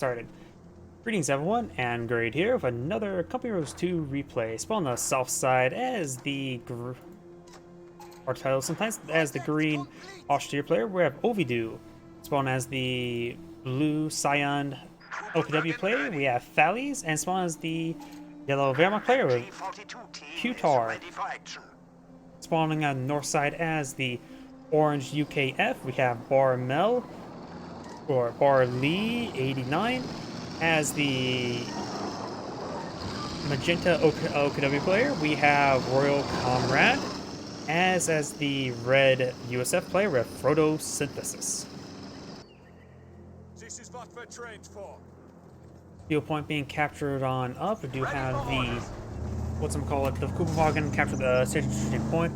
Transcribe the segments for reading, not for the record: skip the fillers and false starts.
Started. Greetings everyone, and Grade here with another Company Heroes 2 replay. Spawn on the south side as the our title sometimes as the green austere player. We have Ovidiu. Spawn as the blue cyan OKW player. We have Thanles, and spawn as the yellow Wehrmacht player with X-eCuteR. Spawning on the north side as the orange UKF. We have BarmaLEI or BarmaLEI89 as the magenta OKW player. We have Royal Comrade as the red USF player with Frodosynthesis. This is what we're trained for. Field point being captured on up. We do have the the Kugelwagen capture the strategic point.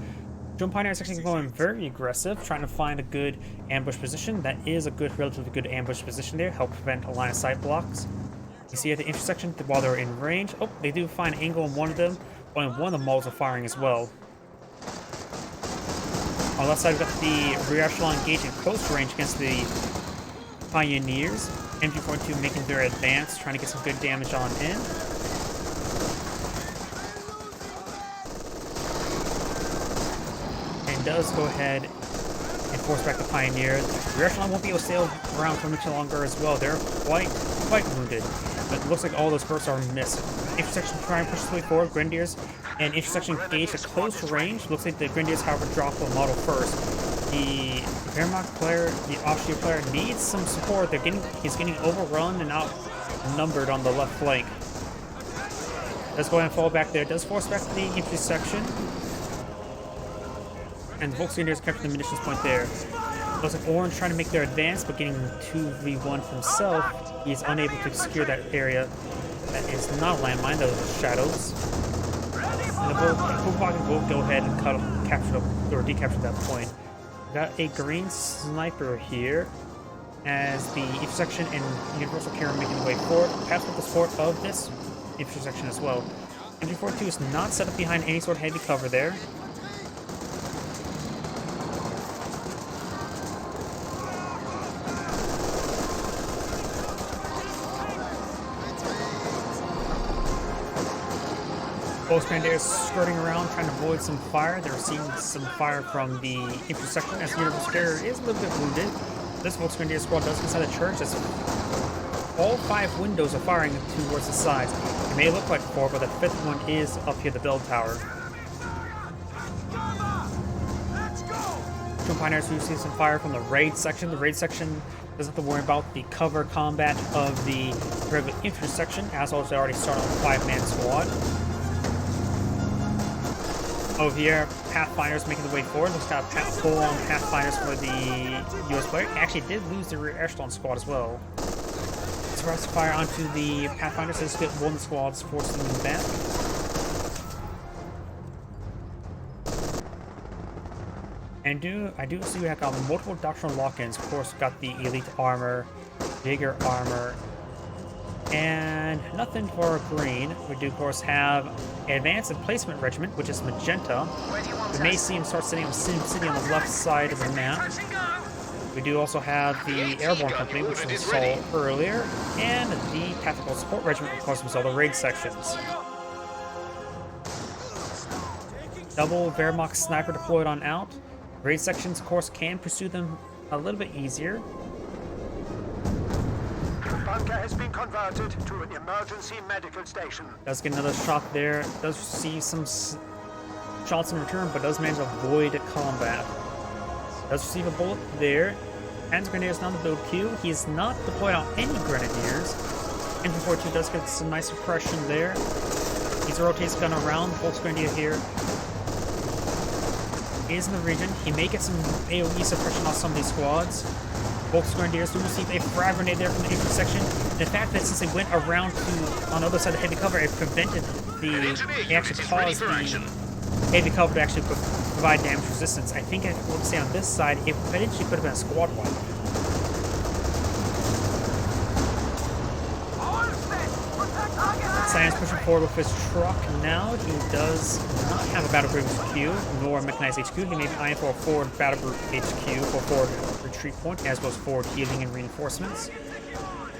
Drone Pioneer is actually going very aggressive, trying to find a good ambush position. That is a relatively good ambush position there, help prevent a line of sight blocks. You see at the intersection while they're in range. Oh, they do find an angle on one of them, while one of the models are firing as well. On the left side, we've got the rear echelon engaging close range against the Pioneers. MG42 making their advance, trying to get some good damage on in. Does go ahead and force back the Pioneer. The rear echelon won't be able to sail around for much longer as well. They're quite wounded, but it looks like all those bursts are missed. Intersection trying to push its way forward. Grenadiers and intersection engaged at close range. Looks like the Grenadiers, however, drop a model first. The Wehrmacht player, the Austria player, needs some support. He's getting overrun and outnumbered on the left flank. Does go ahead and fall back there. Does force back the intersection. And the Volksgrenadiers capture the munitions point there. Looks like Orange trying to make their advance, but getting 2v1 for himself. He's unable to secure that area. That is not a landmine, those are shadows. And the Kugelwagen will go ahead and decapture that point. We got a green sniper here as the intersection and Universal Carrier making their way forward, perhaps with the support of this intersection as well. MG42 is not set up behind any sort of heavy cover there. Both Grenadiers skirting around, trying to avoid some fire. They're receiving some fire from the intersection as the Universal Carrier is a little bit wounded. This Volksgrenadier squad does get inside the church as all 5 windows are firing towards the sides. It may look like 4, but the 5th one is up here, the bell tower. Drone Pioneers who see some fire from the raid section. The raid section doesn't have to worry about the cover combat of the regular intersection, as well as they already start on a 5-man squad. Over here, Pathfinders making the way forward. Looks like a full-on Pathfinders for the US player. Actually did lose the rear echelon squad as well. Surprise fire onto the Pathfinders. Let's get one squad's forcing them back. And I do see we have got multiple doctrinal lock-ins. Of course, we've got the elite armor, bigger armor, and nothing for green. We do, of course, have Advanced and Placement Regiment, which is magenta. We may see him start sitting on Sim City on the left side of the map. We do also have the Airborne Company, which we saw earlier, and the Tactical Support Regiment, of course, we saw the raid sections. Double Wehrmacht sniper deployed on out. Raid sections, of course, can pursue them a little bit easier. Bunker has been converted to an emergency medical station. Does get another shot there. Does receive some shots in return, but does manage to avoid combat. Does receive a bullet there. Hands Grenadiers on the build queue. He's not deployed on any Grenadiers. MG42 does get some nice suppression there. He's rotates gun around. Volksgrenadier here is in the region. He may get some AoE suppression on some of these squads. Volksgrenadiers do receive a frag grenade there from the intersection. The fact that since they went around to on the other side of the heavy cover, it prevented it actually caused the heavy cover to actually provide damage resistance. I think I would say on this side, it potentially could have been a squad wipe. Cyan's pushing forward with his truck now. He does not have a battle group HQ, nor a mechanized HQ. He may be eyeing for a forward battle group HQ for forward retreat point, as well as forward healing and reinforcements.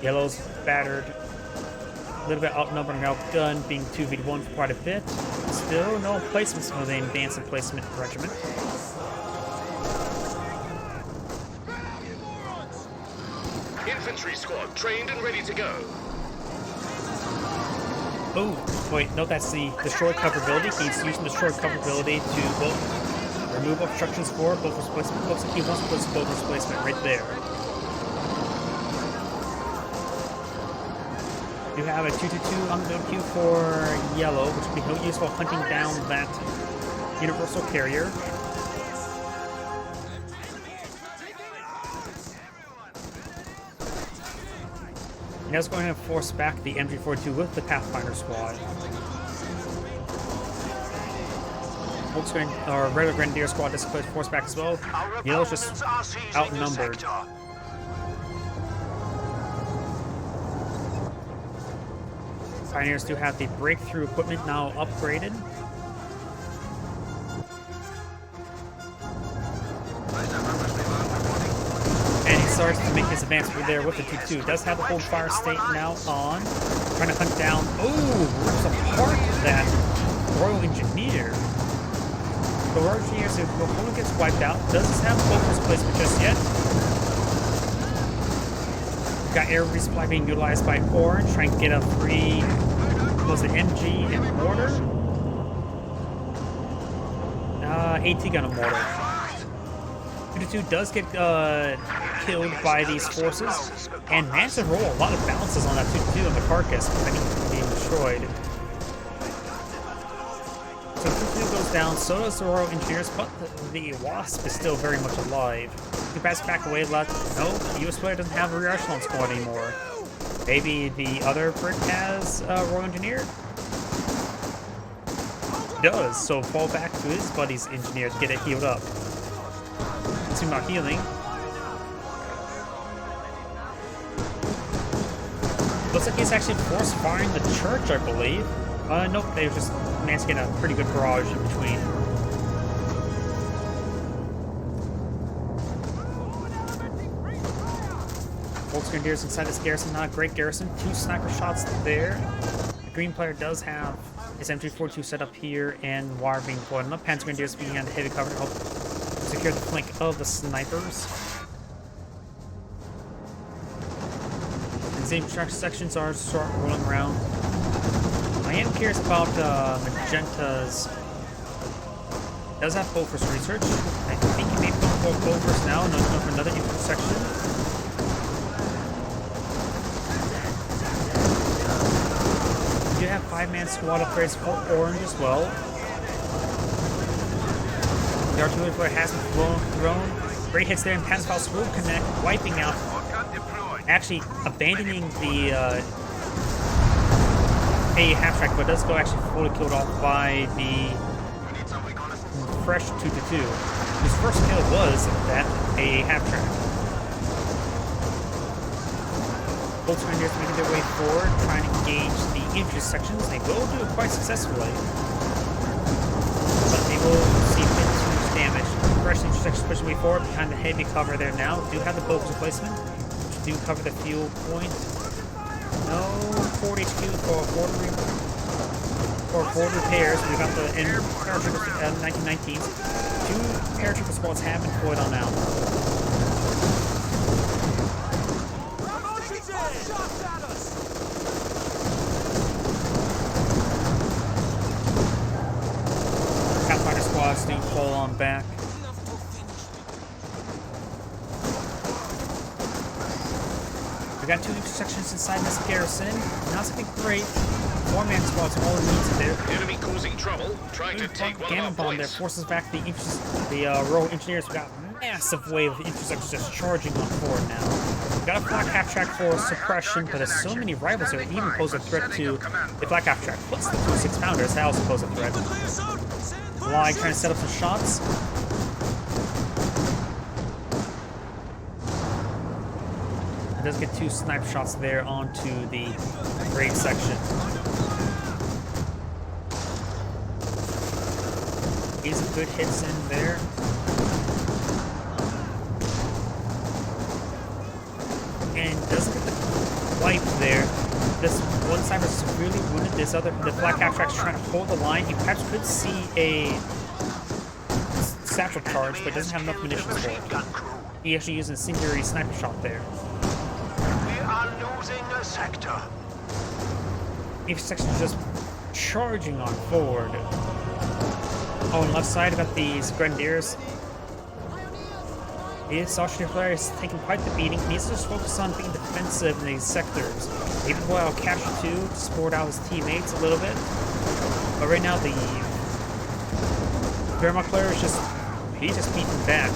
Yellow's battered, a little bit outnumbered and outgunned, being 2v1 for quite a bit. Still no placements for the advanced placement regiment. Infantry squad trained and ready to go. Oh, wait, no, that's the destroy cover ability. He's using the destroy cover ability to both remove obstructions for both displacement. Looks like he wants to put both displacement right there. You have a 2-2-2 on the queue for yellow, which will be no useful hunting down that universal carrier. Now it's going to force back the MG42 with the Pathfinder squad. Volkswagen, or regular Grenadier squad is forced back as well. Yellow's just outnumbered. Pioneers do have the breakthrough equipment now upgraded. And he starts to make his advance through there with the 2-2. Does have the hold fire state now on. Trying to hunt down. Oh, rips apart that Royal Engineer. The Royal Engineer, so the opponent gets wiped out. Doesn't have focus placement just yet. Got air resupply being utilized by Orange, trying to get a free, was it MG and mortar? AT gun and mortar. 2-2 does get killed by these forces, and manages to roll a lot of bounces on that 2-2 on the carcass, being destroyed. So 2-2 goes down, so does the Royal Engineers, but the Wasp is still very much alive. He passes back away, no, the US player doesn't have a rear echelon squad anymore. Maybe the other Brit has Royal Engineer? Does, so fall back to his buddy's engineer to get it healed up. Seem not healing. Looks like he's actually force firing the church, I believe. Nope, they just managed to get a pretty good barrage in between. Volks Grenadiers inside this garrison, not a great garrison. 2 sniper shots there. The green player does have his MG42 set up here and wire being deployed. Enough Panzer Grenadiers being on the heavy cover to help secure the flank of the snipers. The same sections are start rolling around. I am curious about Magenta's. Does have Bofors research. I think he may put Bofors now, and there's going for another intersection. You have 5-man squad upgrades for Orange as well. The artillery player has been thrown. Great hits there, and Pansfal's will connect, wiping out. Actually, abandoning the A half-track, but does go actually fully killed off by the fresh 2-2. His first kill was that A half-track. Both Grenadiers making their way forward, trying to engage the infantry sections. They will do it quite successfully, but they will receive too much damage. Fresh infantry sections pushing way forward behind the heavy cover there now. Do have the Bofors replacement, which do cover the fuel point. No 4 HQ for forward repairs. We got the paratrooper 1919s. 2 paratrooper squads have been deployed on now. Pathfinder squads do fall on back. We got 2 intersections inside this garrison. Not something great. 4-man squads all needs there. Enemy causing trouble, trying to take one Gamma of bomb our there points. forces back the Royal Engineers. We got a massive wave of intersections just charging on forward now. We got a flak half track for suppression, but there's so many rivals there even pose a threat to the flak half track. Plus the 2 6-pounders, that also pose a threat. Bly trying to set up some shots. It does get 2 sniper shots there onto the raid section. He's a good hits in there. And doesn't get the wipe there. This one sniper severely wounded. This other, the Black Abstract's trying to hold the line. He perhaps could see a satchel charge, but doesn't have enough munitions for it. He actually used an incendiary sniper shot there. We are losing a sector. Each section is just charging on forward. Oh, on the left side, got these Grenadiers. This Austrian player is taking quite the beating. He needs to just focus on being defensive in these sectors. Maybe while capture 2 to support out his teammates a little bit. But right now, the Wehrmacht player is just, he's just beating back.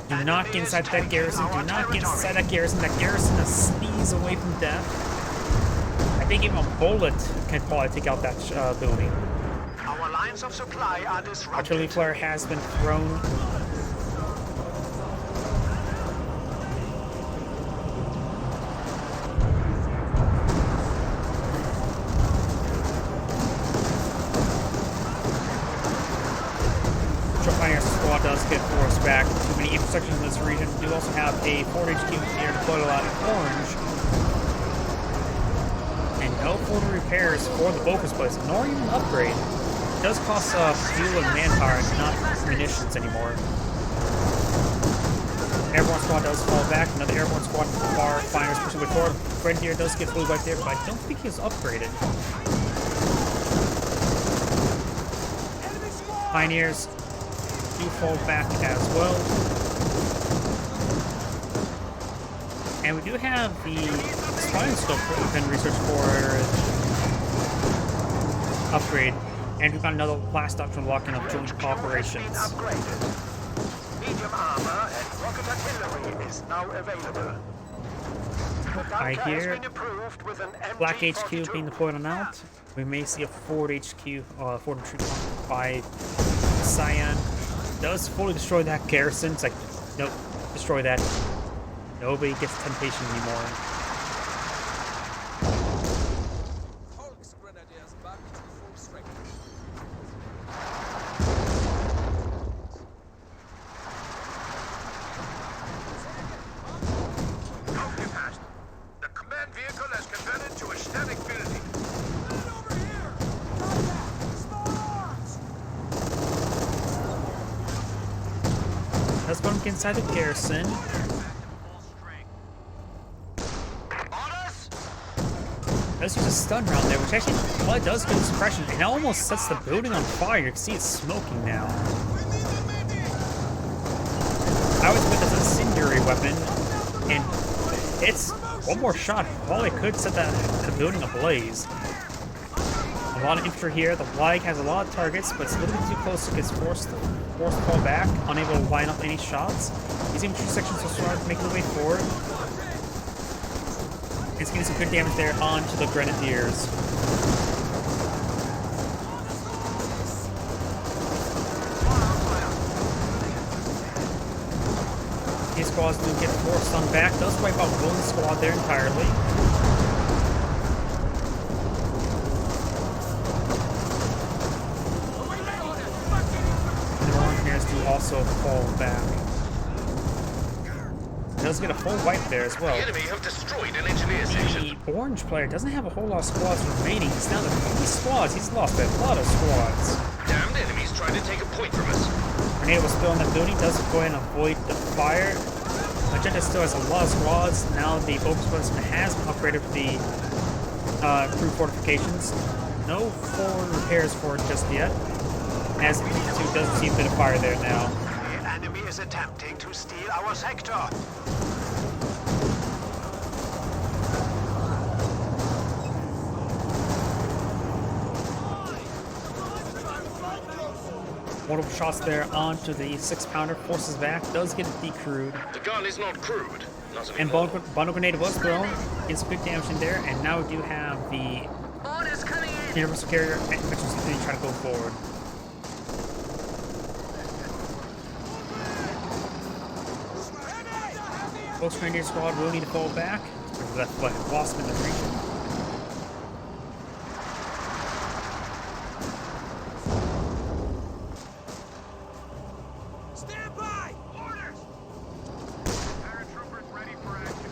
Do not get inside that garrison. Do not get inside that garrison. That garrison is a sneeze away from death. I think even a bullet can probably take out that building. Our lines of supply are disrupted. Artillery flare has been thrown. Squad does get forced back. Too many intersections in this region. We do also have a 4 HQ here deployed a lot in orange. And no further repairs for the focus place, nor even an upgrade. It does cost fuel and manpower, not munitions anymore. Airborne squad does fall back. Another airborne squad far finders pushing with forward. Grenadier does get flew right there, but I don't think he's upgraded. Pioneers do fall back as well. And we do have the spine scope that we've been researched for upgrade. And we've got another last option locking up joint operations. Medium armor and rocket artillery is now available. I hear Black HQ being deployed on out. We may see a Ford HQ, Ford retreat by Cyan. Does fully destroy that garrison. It's like, nope, destroy that. Nobody gets temptation anymore. The command vehicle has converted to a static building. Let's go inside the garrison. Let's use a stun round there, which actually, well, it does good suppression. It almost sets the building on fire. You can see it's smoking now. I was with this incendiary weapon, and it's one more shot. Probably could set the building ablaze. A lot of infantry here. The Lag has a lot of targets, but it's a little bit too close, so it gets forced to fall back, unable to line up any shots. These infantry sections will start making their way forward. It's getting some good damage there onto the Grenadiers. These squads do get forced on back. Does wipe out one squad there entirely. Do also fall back. Does get a full wipe there as well. The enemy have destroyed an engineer section. The orange player doesn't have a whole lot of squads remaining. He's down to 3 squads. He's lost a lot of squads. Damned enemies trying to take a point from us. Grenade was still in that building. Does go ahead and avoid the fire. Magenta still has a lot of squads. Now the focus person has been upgraded with the crew fortifications. No forward repairs for it just yet. As the 2 doesn't see a bit of fire there now. The enemy is attempting to steal our sector. Multiple shots there onto the 6-pounder. Forces back. Does get decrewed. The gun is not crewed. Not And anymore. bundle grenade was thrown. Gets good damage in there. And now we do have the Universal Carrier and Infantry Symphony trying to go forward. Folks, Grenadier Squad will need to fall back. Left by Wasp in the region. Stand by! Orders! Paratroopers ready for action.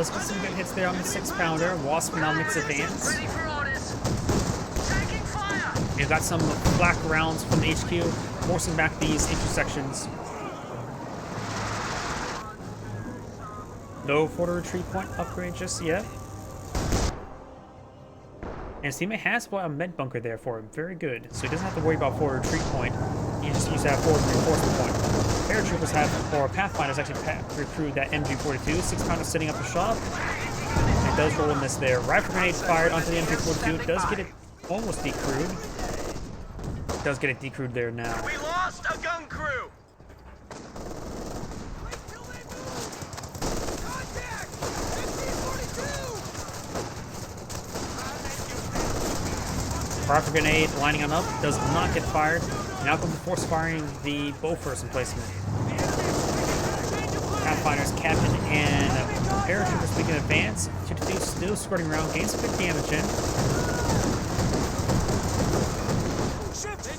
Does get some good hits there on the 6-pounder. Wasp now makes advance. Ready for orders. Taking fire. You've got some flak rounds from the HQ, forcing back these intersections. No photo retreat point upgrade just yet. And his teammate has bought a med bunker there for him. Very good. So he doesn't have to worry about forward retreat point. He just used that forward reinforcement point. Paratroopers have, or Pathfinders actually recruit that MG42. 6-pounder sitting up the shop. It does roll a miss there. Rifle grenade fired onto the MG42. It does get it almost decrewed. It does get it decrewed there now. We lost a gun crew. Rifle grenade lining on up, does not get fired. Now going to force firing the bow first emplacement. Pathfinder's captain and paratroopers making advance. 2-2 still squirting around, gains some good damage in.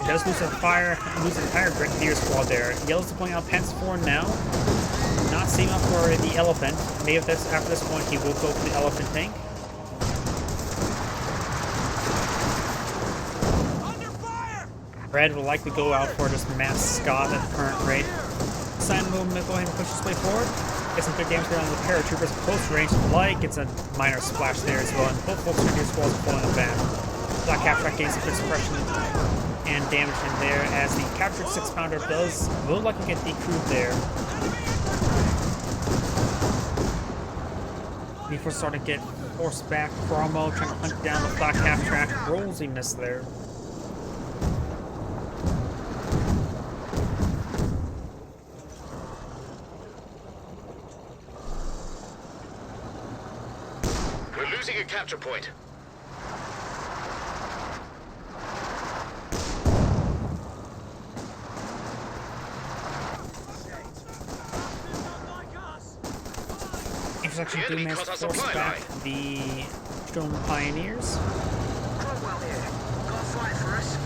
He does lose an entire Grenadier squad there. Yellow's deploying out Pence 4 now. Not seeing up for the elephant. Maybe after this point he will go for the elephant tank. Red will likely go out for just mass Scott at the current rate. Simon will go ahead and push his way forward. Get some good damage there on the paratroopers. Close range light gets a minor splash there as well. And both folks are near squads pulling them back. Black Capture gains some good suppression and damage in there as the captured 6-pounder will likely get decrewed there. Before starting to get forced back. Promo trying to hunt down the Black Cap track. Rolls he missed there. Losing a capture point. Intersection do manage to force back the Stone Pioneers. Cromwell here. Got a flight for us.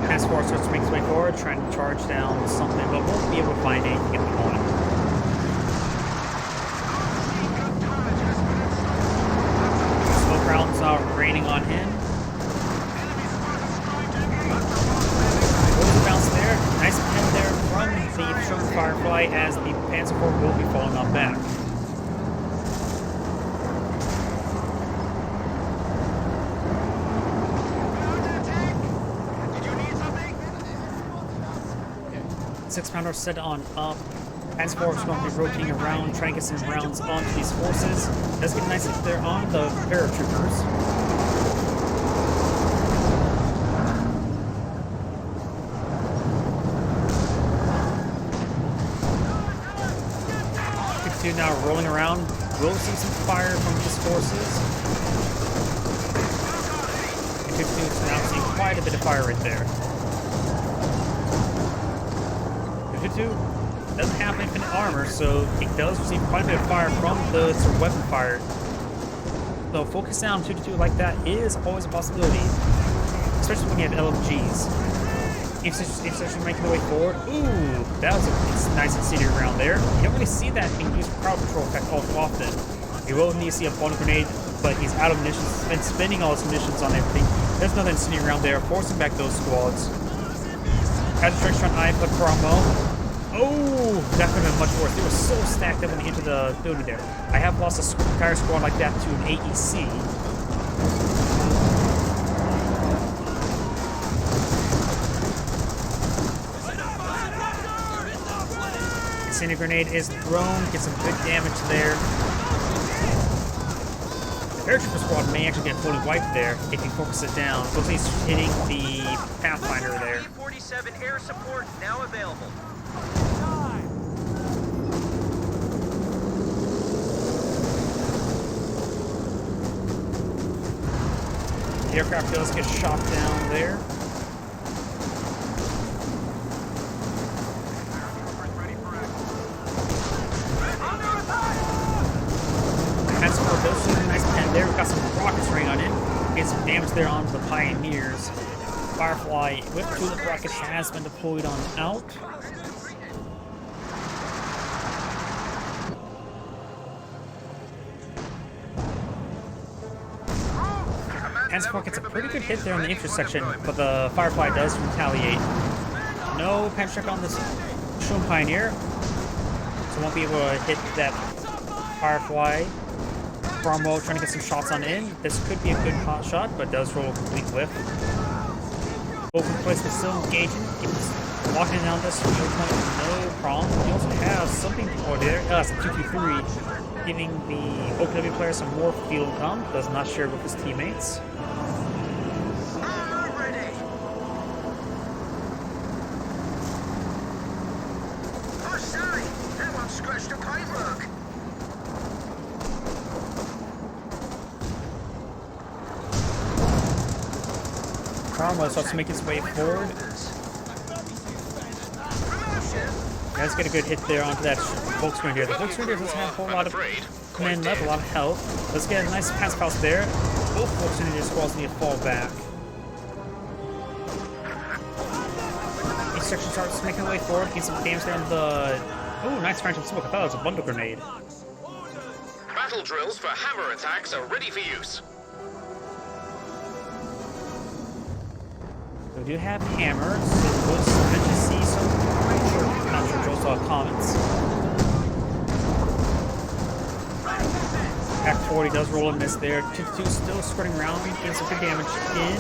Task Force starts to make its way forward, trying to charge down something, but won't be able to find anything at the moment. Smoke rounds are raining on him. Goes bounce there. Nice pen there from the Strong Firefly as the Panzer IV will be falling on back. Six-pounder set on up. Panzer IV is going to be rotating around, trying to get some rounds onto these forces. Does get a nice hit there on the paratroopers. Two now rolling around. We'll see some fire from these forces. And 52 is now seeing quite a bit of fire right there. 52 doesn't have infinite armor, so it does receive quite a bit of fire from the sort of weapon fire. So focus down 52 like that is always a possibility, especially when you have LMGs. If they're making their way forward, ooh, that was a nice incendiary round there. You don't really see that being used for crowd control effect all too often. You will need to see a bonus grenade, but he's out of munitions. He's been spending all his munitions on everything. There's another incendiary round there, forcing back those squads. As the trying to eye the promo. Oh, that could have been much worse. They were so stacked up when they entered the building there. I have lost an entire squad like that to an AEC. Incendiary grenade is thrown, gets some good damage there. The paratrooper squad may actually get fully wiped there if you focus it down. Looks like he's hitting the Pathfinder there. B-47 air support now available. The aircraft does get shot down there. Does see a nice pen there. We've got some rockets raining on it. Get some damage there onto the Pioneers. Firefly with Tulip Rocket has been deployed on out. Panzer gets a pretty good hit there on the intersection, but the Firefly does retaliate. No punch check on this Shroom Pioneer, so won't be able to hit that Firefly. Cromwell trying to get some shots on in. This could be a good hot shot, but does roll a complete whiff. Both in place, but still engaging. Keeps locking down this field point, no problem. He also has something over there. Some 2-2-3, giving the OPW player some more field comp. Does not share with his teammates. Cromwell starts to make his way forward. Does get a good hit there onto that Volksgrenadier. The Volksgrenadier doesn't have a whole lot of men left, a lot of health. Let's get a nice pass pulse there. Both Volksgrenadier squads need to fall back. Each section starts making their way forward, getting some damage there on the... Oh, nice Phantom Smoke. I thought it was a bundle grenade. Battle drills for hammer attacks are ready for use. We do have hammers, so we'll eventually see some comments. Pack 40 does roll a miss there. 2-2 still squirting around, getting some good damage in.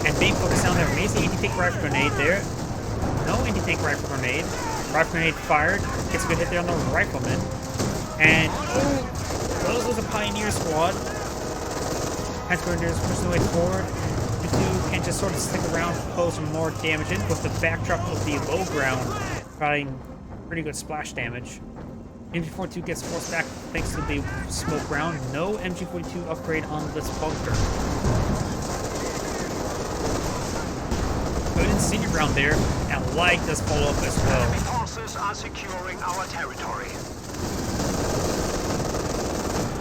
And being focused down there. Amazing anti-tank rifle grenade there. No anti-tank rifle grenade. Rifle grenade fired. Gets a good hit there on the rifleman. And those was a Pioneer squad. Has Grenadiers pushing the way forward. Can just sort of stick around to pose some more damage in with the backdrop of the low ground, providing pretty good splash damage. MG42 gets forced back thanks to the smoke round. No MG42 upgrade on this bunker. Good incendiary round there, and Light does follow up as well. Enemy forces are securing our territory.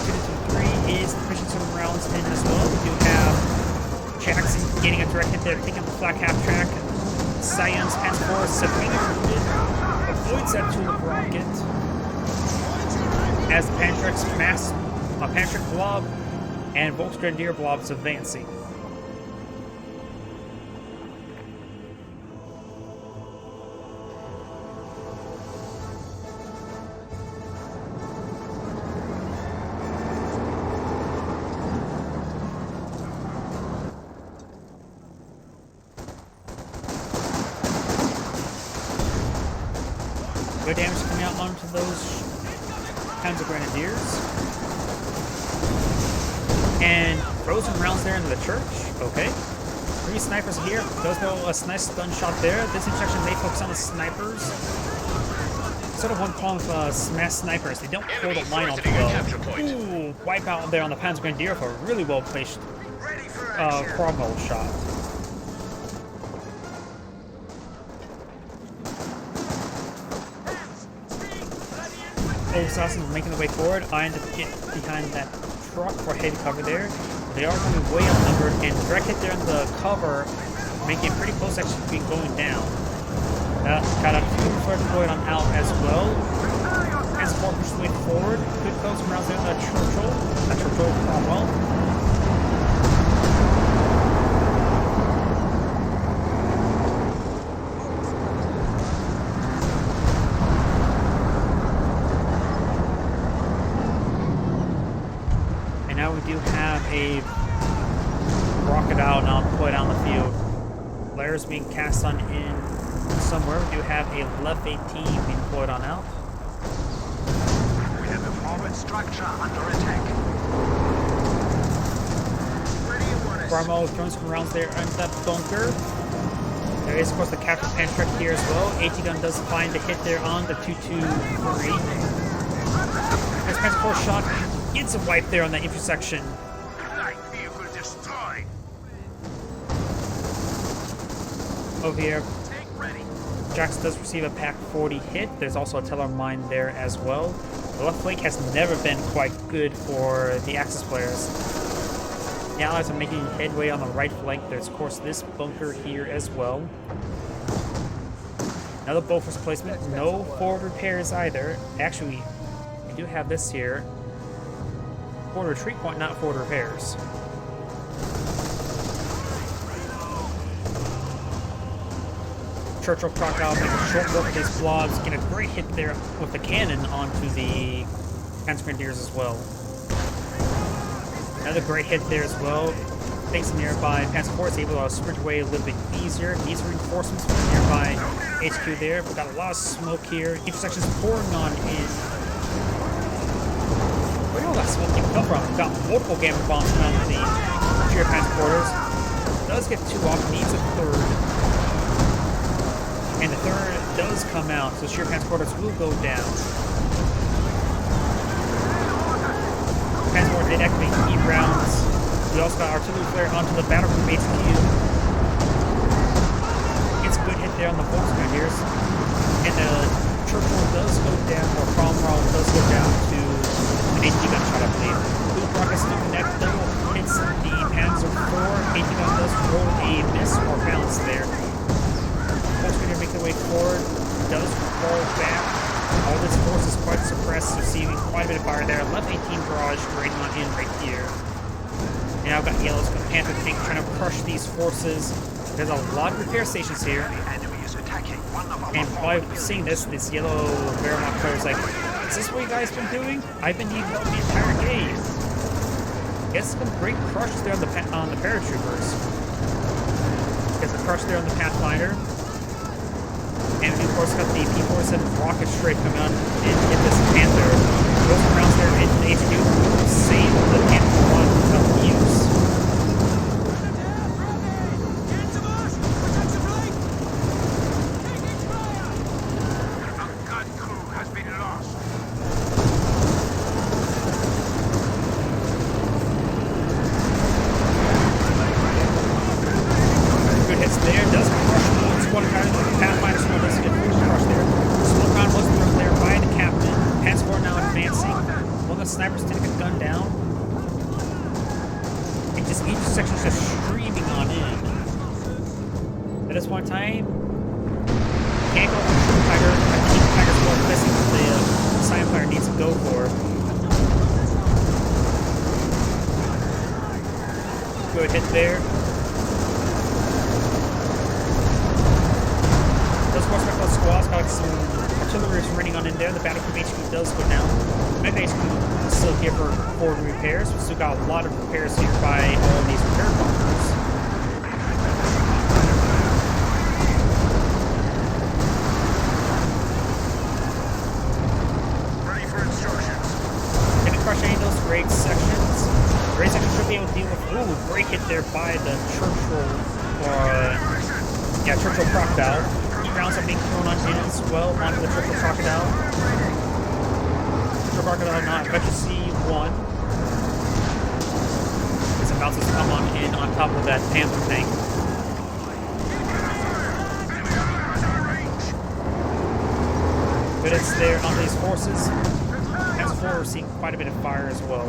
2-3 is pushing some rounds in as well. We do have Jackson getting a direct hit there, taking the flak half track. Science Pants 4 severely wounded, avoids that Tulip Rocket. As the Pantrex Blob and Volksgrenadier Blobs advancing. Good damage coming out onto those kinds of Grenadiers. And frozen rounds there into the church. Okay. 3 snipers here. Does go a nice stun shot there. This intersection may focus on the snipers. Sort of one problem with mass snipers. They don't hold the line up well. Ooh, wipe out there on the Panzer Grenadier for a really well placed Cromwell shot. Assassins making their way forward. I end up getting behind that truck for heavy cover there. They are going to be way outnumbered, and direct hit there in the cover, making it pretty close actually to be going down. Got a few deployed on out as well. And support pushes the way forward. Good close from around there. That Churchill Cromwell. Now we do have a rocket out now deployed on the field. Flares being cast on in somewhere. We do have a left 18 being deployed on out. We have a forward structure under attack. Bramo throwing some rounds there into that bunker. There is, of course, the capture Pantrex here as well. AT gun does find a hit there on the 2-2-3. Nice Panzer 4 shot. Gets a wipe there on that intersection. Light vehicle destroyed. Over here, Jax does receive a Pack 40 hit. There's also a Teller Mine there as well. The left flank has never been quite good for the Axis players. The Allies are making headway on the right flank. There's, of course, this bunker here as well. Another Bofors placement. No forward repairs either. Actually, we do have this here. Forward retreat point, not forward repairs. Churchill Crocodile making short work of these blobs. Getting a great hit there with the cannon onto the Grenadiers as well. Another great hit there as well. Thanks to nearby Panzer IV, is able to sprint away a little bit easier. These reinforcements from the nearby HQ there. We've got a lot of smoke here. Intersections pouring on in. Where did all that smoke come from? We've got multiple gamma bombs coming out of the Imperial transporters. Does get two off, needs a third. And the third does come out, so sheer transporters will go down. Transport did activate key rounds. We also got artillery flare onto the battle group HQ. Gets a good hit there on the Volksgrenadiers. And the Churchill does go down, or Comrade does go down to an 80 gun shot, I believe. Blue rockets do connect, though, hits the Panzer IV. 80 gun does roll a miss or bounce there. Volksgrenadier make their way forward, does fall back. All this force is quite suppressed, receiving quite a bit of fire there. Left 18 barrage draining on in right here. Now I've got Yellow's Panther tank trying to crush these forces. There's a lot of repair stations here. And by seeing this Yellow Wehrmacht player is like, is this what you guys been doing? I've been needing help the entire game. Guess some great crushes there on the paratroopers. There's a crush there on the Pathfinder. And we of course got the P-47 rocket strafe coming on and hit this Panther. Those rounds there into the HQ, save the Panther 1 from use. A gun crew has been lost. Good hits there, does crush one squad entirely. The Pathfinder squad does get full crush there. Smoke round was thrown there by the captain. Panzer now advancing. One of the snipers did get gunned down. And just each section is just streaming on in. At this point in time, can't go for the True Tiger. I think the Tiger's more missing than the Scion Fire needs to go for. Good hit there. Those horseback squads got some artillery running on in there. The battle group HQ does go down. Mega HQ is still here for forward repairs. We've still got a lot of repairs here by all of these repair bunkers. Ready for instructions. Gonna crush any of those raid sections. Raid sections should be able to deal with. Ooh, great hit there by the Churchill, Churchill Crocodile. Rounds are being thrown on in as well onto the Churchill Crocodile. Churchill Crocodile not efficiency 1. It's about to come on in on top of that Panther tank. But it's there on these forces. As for we're seeing quite a bit of fire as well.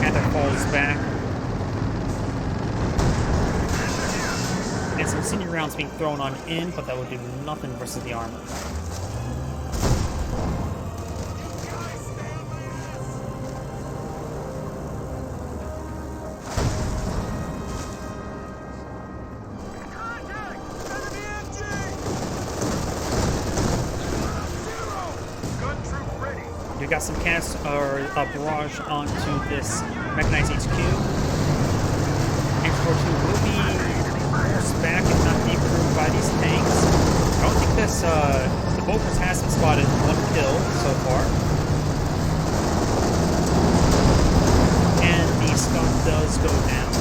Panther falls back. And some senior rounds being thrown on in, but that would do nothing versus the armor. We got some cast or a barrage onto this mechanized HQ. X-eCuteR will be forced back if not deep-grooved by these tanks. I don't think this, the Bofors hasn't spotted one kill so far. And the Skunk does go down.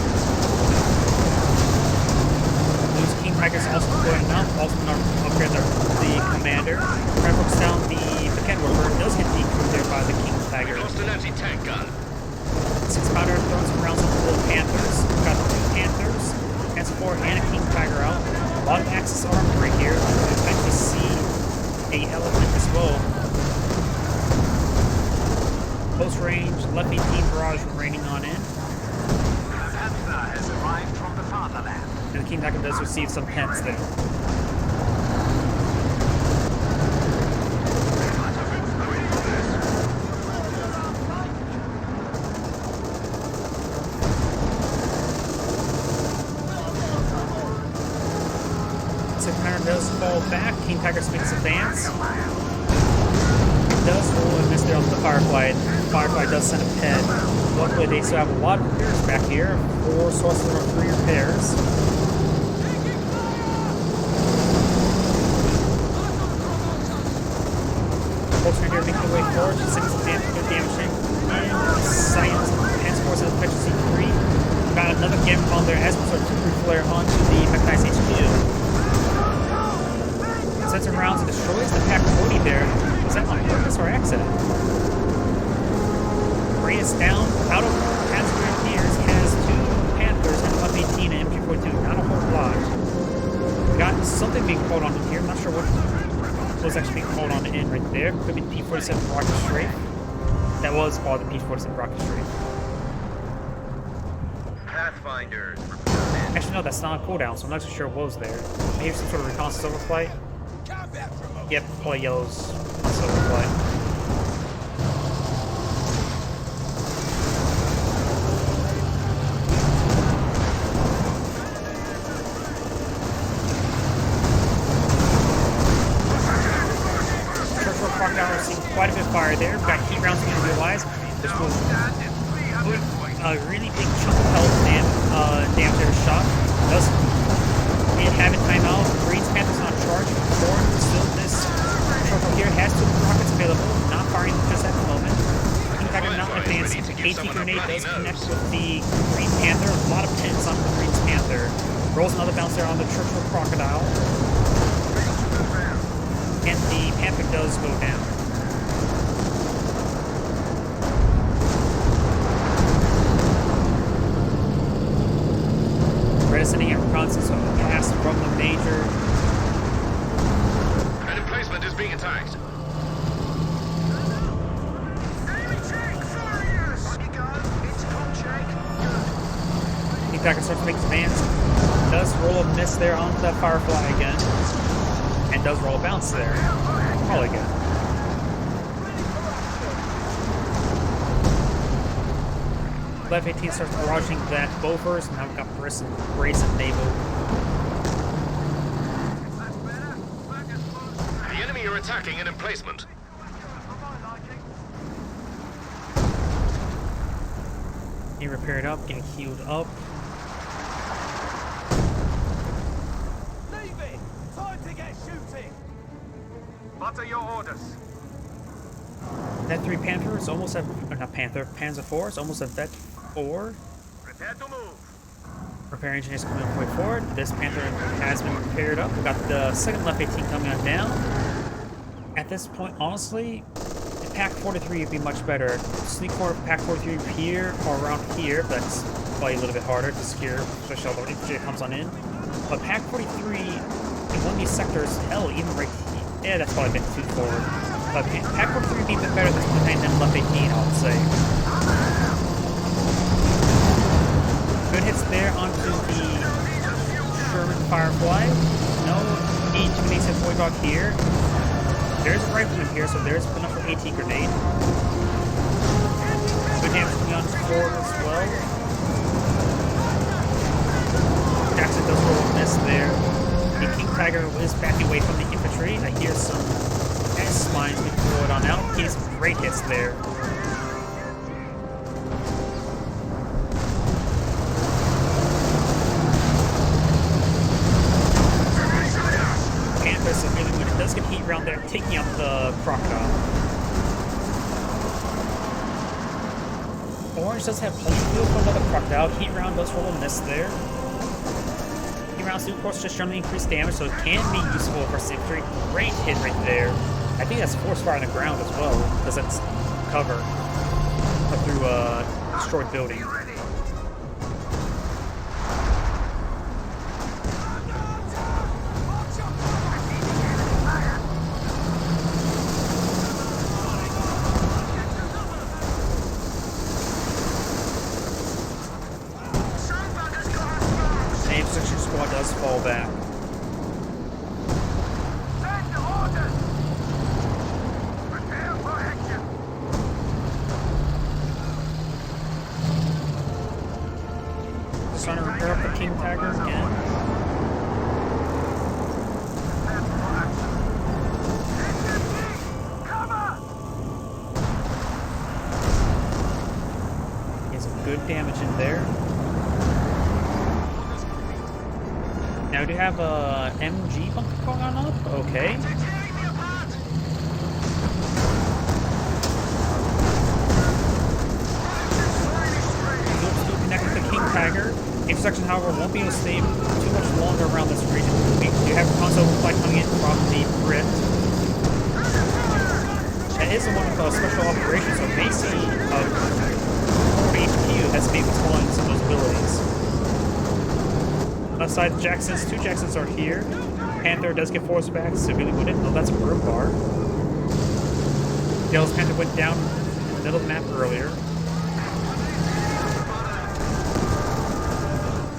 Those King Tigers also going up, also going to upgrade the commander. Try to focus down the Ken Rover, does get deep-grooved there by the King Tiger. We lost an anti-tank gun. 6-pounder throws some rounds onto the Panthers. We've got 2 Panthers. Panzer IV and a King Tiger out. A lot of Axis armor right here. We'll eventually see a elephant as well. left 18 barrage raining on in. Panther has arrived from the fatherland. And the King Tiger does receive some pence there. So Commander does fall back. King Tiger's makes advance. Does roll and miss there on the Firefly. Firefly does send a ped. Luckily, they still have a lot of repairs back here. 4 sources of 3 repairs. Folks right here making their way forward. She's sending some good damaging. And Science transports and efficiency 3. Got another gamma on there as we start to flare onto the mechanized HQ. Sensor rounds and destroys the Pack 40 there. Was that on purpose or accident? Brain is down, out of has gears. He has 2 Panthers and F-18 and MG42. Not a whole lot. We got something being called on in here. I'm not sure what was actually being called on in right there. Could be P-47 Rocket Strafe. That was called the P-47 Rocket Strafe. Pathfinders. Actually, no, that's not a cooldown, so I'm not too sure what was there. Maybe some sort of reconnaissance overflight. Yep, probably yellow's overflight. Churchill Crocodile are seeing quite a bit of fire there. We've got heat rounds being realized. This was a really big chunk of health and damage there shot. Thus, we have a timeout. Green's Panthers on charge. Ford still this Churchill here has 2 rockets available, not firing just at the moment. King Tiger not advancing. The KT grenade does connect with the Green Panther. A lot of pins on the Green Panther. Rolls another bounce there on the Churchill Crocodile. And the Panther does go down. Red is sending out reconnaissance on the pass from the major. An emplacement is being attacked. King Tiger starts to make advance. Does roll a miss there onto that Firefly again. And does roll a bounce there. All again. Left 18 starts barraging that Bofors. Now we've got Brace and Naval. The enemy are attacking an emplacement. Getting repaired up, getting healed up. Leave it! Time to get shooting! What are your orders? That 3 Panther is almost at, or not Panther, Panzer 4 is almost at that 4. Prepare to move. Repair engineers coming up way forward. This Panther has been repaired up. We've got the second left 18 coming on down. At this point, honestly, the Pack 43 would be much better. Sneak forward Pack 43 here or around here. That's probably a little bit harder to secure, especially although infantry comes on in. But Pack 43 in one of these sectors, hell, even right here. Yeah, that's probably a bit too forward. But Pack 43 would be a bit better than left 18, I would say. Good hits there onto the Sherman Firefly. No need to make a Void Dog here. There's a rifleman here, so there's enough for AT grenade. Good damage coming on forward as well. Jackson does roll a miss there. The King Tiger is backing away from the infantry. I hear some S-mines being deployed on out. He has some great hits there. Panther severely wounded. Does get heat round there, taking out the Crocodile. Orange does have plenty of fuel for another Crocodile. Heat round does roll a miss there. Heat rounds do, of course, just generally increase damage, so it can be useful for infantry. Great hit right there. I think that's force fire on the ground as well, because that's cover through a destroyed building. intersection squad does fall back. Send orders! Prepare for action! Just trying to repair up the King Tiger again. Prepare for action! SMG! Cover! Get some good damage in there. Now, do you have a MG bunker going on up? Okay. They're tearing me apart! You'll still connect with the King Tiger. Intersection, however, won't be able to stay too much longer around this region. We do have a console flight coming in from the Brit. That is one of special operations, so basically, Comrade HQ has been controlling some of those abilities. Left side, Jacksons. 2 Jacksons are here. Panther does get forced back, severely wounded. Oh, that's a bird bar. Gale's Panther went down in the middle of the map earlier.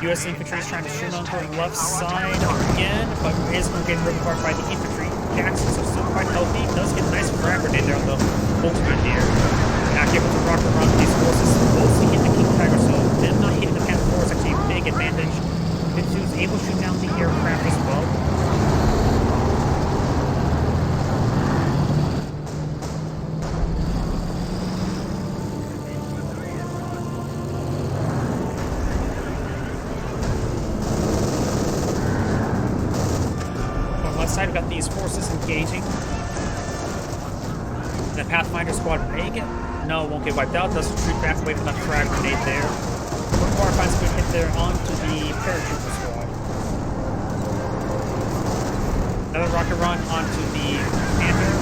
U.S. infantry is trying to shoot onto the left side again, but is going to get ripped apart by the infantry. Jacksons are still quite healthy. Does get a nice frag grenade there on the ultimate here. Not able to rock around these forces. Mostly hit the King Tiger, so them not hitting the Panther 4 is actually a big advantage. Ovidiu is able to shoot down the aircraft as well. Side, we've got these forces engaging. The Pathfinder squad may get... No, won't get wiped out. Does retreat back away from that frag grenade there. Bar finds a good hit there onto the paratrooper squad. Another rocket run onto the Panther.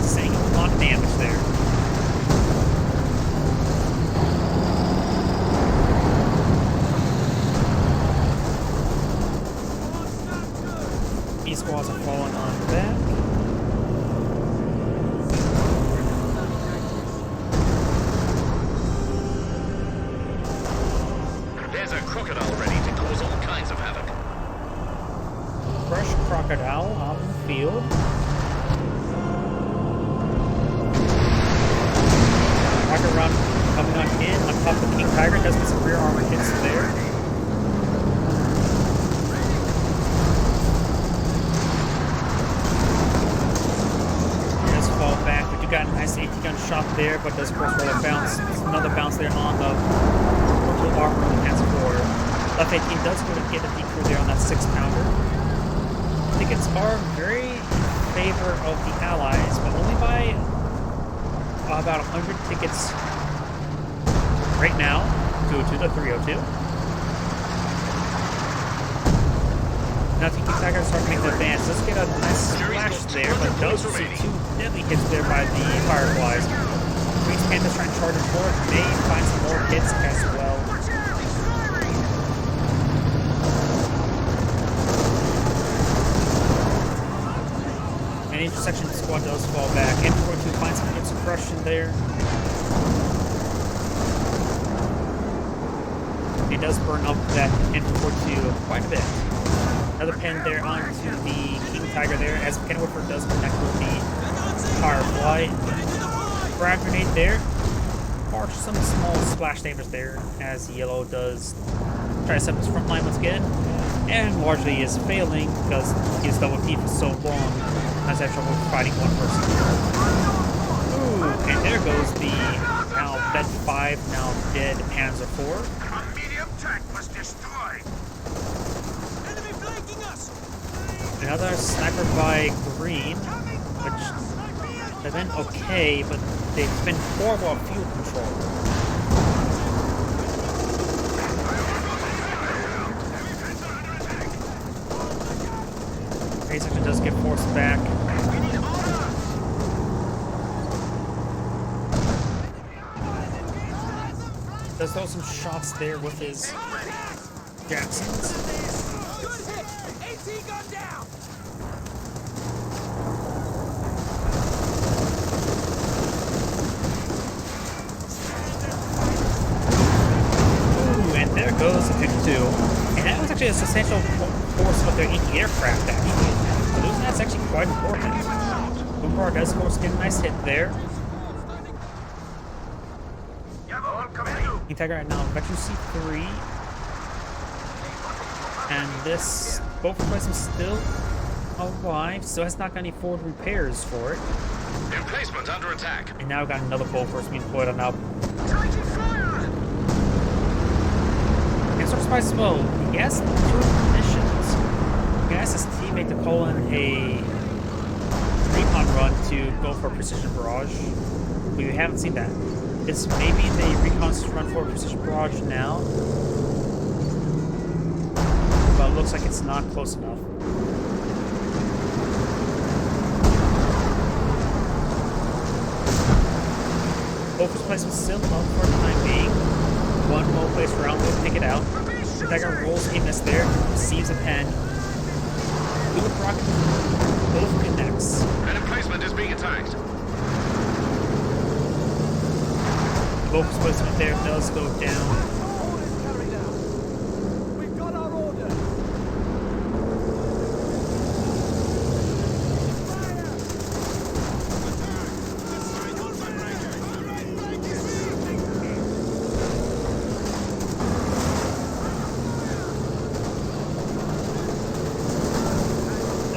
Saying a lot of damage there. These squads are falling on back. There's a crocodile ready to cause all kinds of havoc. Fresh crocodile out in the field. Rocket run coming on in on top of the King Tiger. Does get some rear armor hits there. Got a nice 80-gun shot there, but does of course roll a bounce. There's another bounce there on the frontal armor of the Panzer IV. Left 18 does go to get a decoy there on that 6-pounder. Tickets are very in favor of the Allies, but only by about 100 tickets right now, 202 to 302. Now the King Tiger start to make the advance. Does get a nice splash there, but does receive 2 deadly hits there by the Fireflies. Queen's Panther's trying to charge it forward. May find some more hits as well. And intersection squad does fall back. N42 finds some good suppression there. It does burn up that N42 quite a bit. Another pen there onto the King Tiger there, as Penwoodford does connect with the Firefly. Frag grenade there. Or some small splash damage there, as Yellow does try to set up his front line once again. And largely is failing because he's double T for so long. Has had trouble fighting one person. Ooh, and there goes the now dead 5, now dead Panzer IV. A medium tank was destroyed! Another sniper by Green, which they've been okay, but they've been horrible at fuel control. Basically does get forced back. Does throw some shots there with his Jacksons. goes the 52. And that was actually a substantial force of their anti-aircraft, actually. So losing that's actually quite important. Comrade does, of course, get a nice hit there. King Tiger right now, Veteran C3. And this both replacements still alive, so has not got any forward repairs for it. Emplacement under attack. And now we've got another bow force being deployed on now. And sort of surprised as well, he has 2 missions. He asked his teammate to call in a recon run to go for a precision barrage. We haven't seen that. This may be the recon run for a precision barrage now. But it looks like it's not close enough. Focus placement still up for the time being. One low place round will pick it out. Tiger rolls a miss there, receives a pen. Bullet rocket both connects. An emplacement is being attacked. The focus placement there does go down.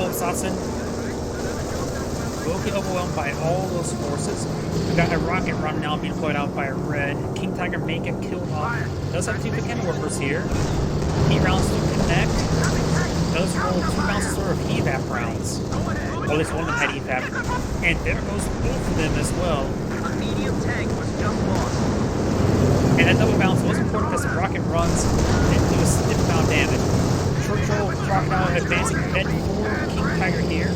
Assassin will get overwhelmed by all those forces. We got a rocket run now being deployed out by a red. King Tiger may get killed off. Does have 2 mechanic workers here. Heat rounds to connect. Does roll 2 rounds of sort of evap rounds. Or at least one of them had evap. And there goes both of them as well. A medium tank was just lost. And that double bounce was important because the rocket runs and do a stiff amount of damage. Churchill Crocodile advancing head for King Tiger here.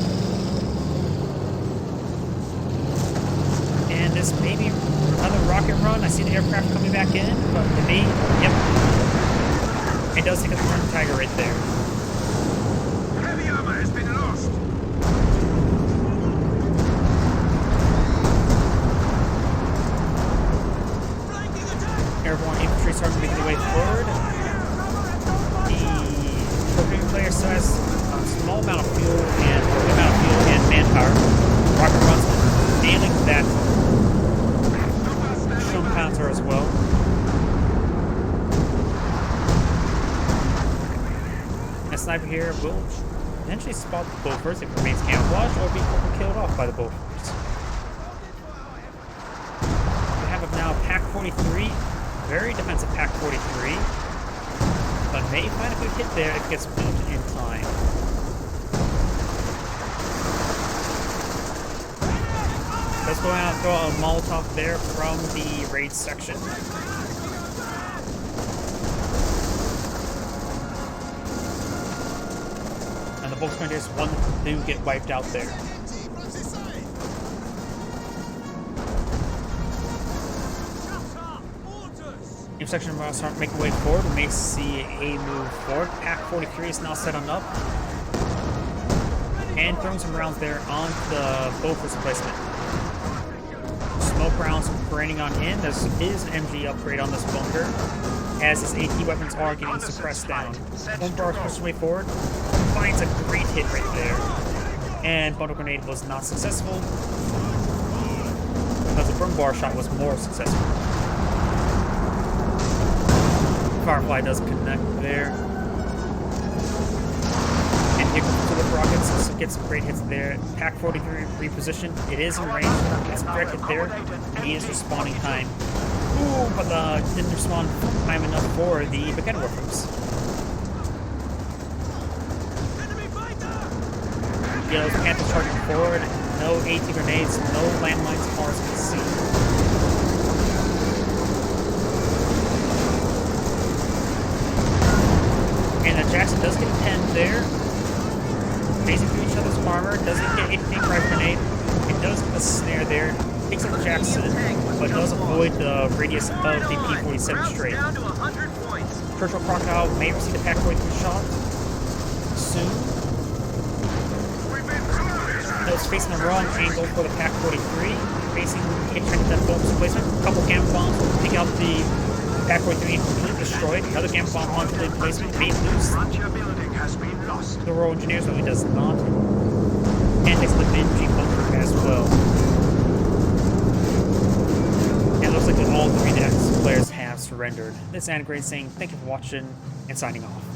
And this may be another rocket run. I see the aircraft coming back in, but it may, yep. It does take a turn Tiger right there. Heavy armor has been lost. Airborne infantry starting to make their way forward. Player still has a small amount of fuel and manpower. Rocket runs nailing that Shum Panzer as well. A sniper here will eventually spot the Bofors if it remains camouflaged or be killed off by the Bofors. We have now Pack 43, very defensive Pack 43. But may find a good hit there if it gets built in time. Let's go out and throw a Molotov there from the raid section. And the Volkswagen just one do get wiped out there. Section will start making way forward. We may see a move forward. Pack 43 is now set on up. And throwing some rounds there on the Bofors replacement. Smoke rounds raining on in. There is an MG upgrade on this bunker, as his AT weapons are getting suppressed down. One bar pushes way forward. Finds a great hit right there. And bundle grenade was not successful, because the burn bar shot was more successful. Firefly does connect there. And here comes the rockets, so gets some great hits there. Pack 43 repositioned. It is in range. Gets a direct hit there. And he is responding time. Ooh, but didn't respond time enough for the mechanic workers. Yellow's Panther charging forward. No AT grenades, no landmines as far as we can see. And Jackson does get pinned there. Facing through each other's armor. Doesn't get anything by grenade. It does get a snare there. Takes out Jackson, but does avoid the radius of the P-47 straight. Churchill Crocodile may receive the Pack 43 shot soon. It's facing the wrong angle for the Pack 43. Facing trying to get that focus placement. A couple cannon bombs will take out the Packboy 3 completely destroyed. Another camp bomb onto the placement. Being loose. Frontier building has been lost. The Royal Engineers, though he does not. And takes the Benji bunker as well. And it looks like all three next players have surrendered. This is Grade saying thank you for watching and signing off.